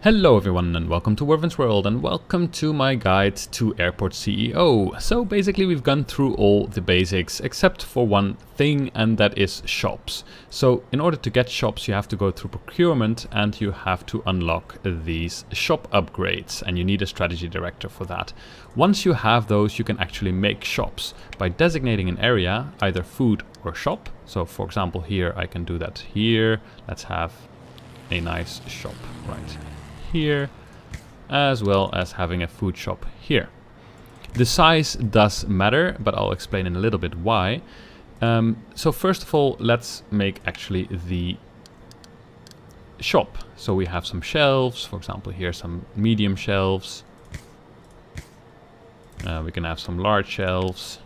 Hello everyone and welcome to Werven's World and welcome to my guide to Airport CEO. So basically we've gone through all the basics except for one thing, and that is shops. So in order to get shops you have to go through procurement and you have to unlock these shop upgrades, and you need a strategy director for that. Once you have those you can actually make shops by designating an area, either food or shop. So for example here I can do that here. Let's have a nice shop right here, as well as having a food shop here. The size does matter, but I'll explain in a little bit why. So first of all, let's make actually the shop. So we have some shelves, for example here some medium shelves. We can have some large shelves.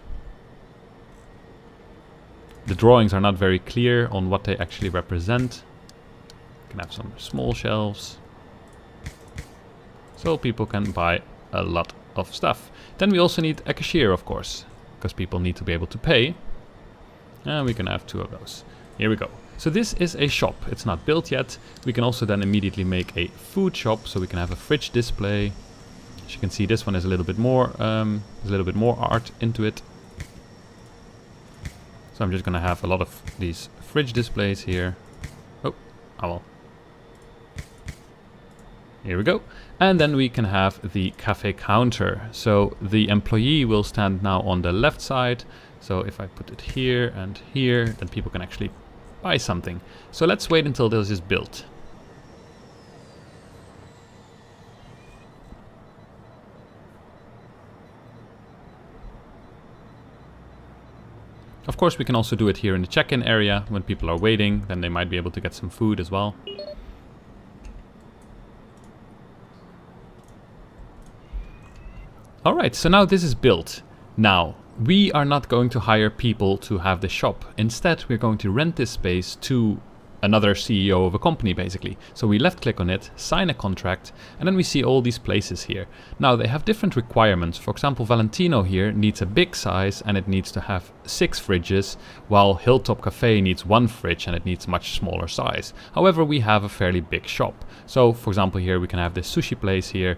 The drawings are not very clear on what they actually represent. We can have some small shelves, so people can buy a lot of stuff. Then we also need a cashier, of course, because people need to be able to pay. And we can have two of those. Here we go. So this is a shop. It's not built yet. We can also then immediately make a food shop, so we can have a fridge display. As you can see, this one is a little bit more, art into it. So I'm just gonna have a lot of these fridge displays here. Oh, well. Here we go. And then we can have the cafe counter. So the employee will stand now on the left side. So if I put it here and here, then people can actually buy something. So let's wait until this is built. Of course, we can also do it here in the check-in area. When people are waiting, then they might be able to get some food as well. Alright, so now this is built. Now, we are not going to hire people to have the shop. Instead, we're going to rent this space to another CEO of a company, basically. So we left click on it, sign a contract, and then we see all these places here. Now, they have different requirements. For example, Valentino here needs a big size and it needs to have 6 fridges, while Hilltop Cafe needs 1 fridge and it needs much smaller size. However, we have a fairly big shop. So, for example, here we can have this sushi place here.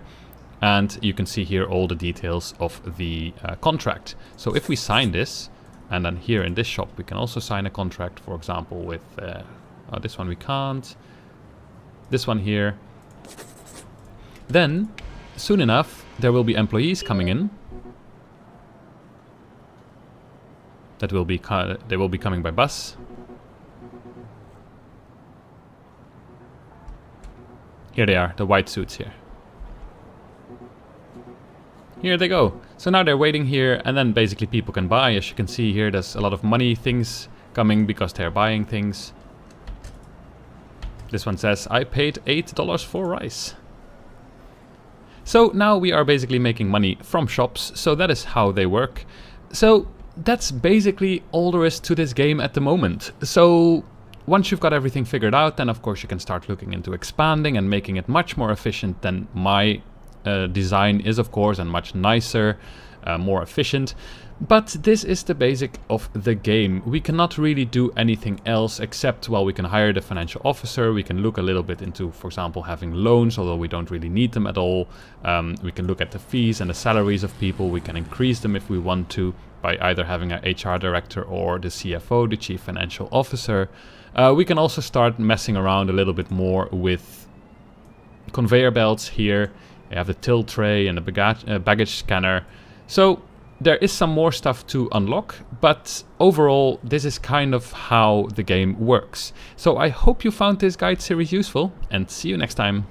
And you can see here all the details of the contract. So if we sign this, and then here in this shop we can also sign a contract, for example with, this one we can't, this one here. Then, soon enough, there will be employees coming in. They will be coming by bus. Here they are, the white suits here. Here they go. So now they're waiting here, and then basically people can buy. As you can see here, there's a lot of money things coming because they're buying things. This one says, I paid $8 for rice. So now we are basically making money from shops, so that is how they work. So that's basically all there is to this game at the moment. So once you've got everything figured out, then of course you can start looking into expanding and making it much more efficient than my design is, of course, and much nicer, more efficient. But this is the basic of the game. We cannot really do anything else except, well, we can hire the financial officer. We can look a little bit into, for example, having loans, although we don't really need them at all. We can look at the fees and the salaries of people. We can increase them if we want to by either having an HR director or the CFO, the chief financial officer. We can also start messing around a little bit more with conveyor belts here. We have the till tray and the baggage scanner. So there is some more stuff to unlock, but overall this is kind of how the game works. So I hope you found this guide series useful, and see you next time.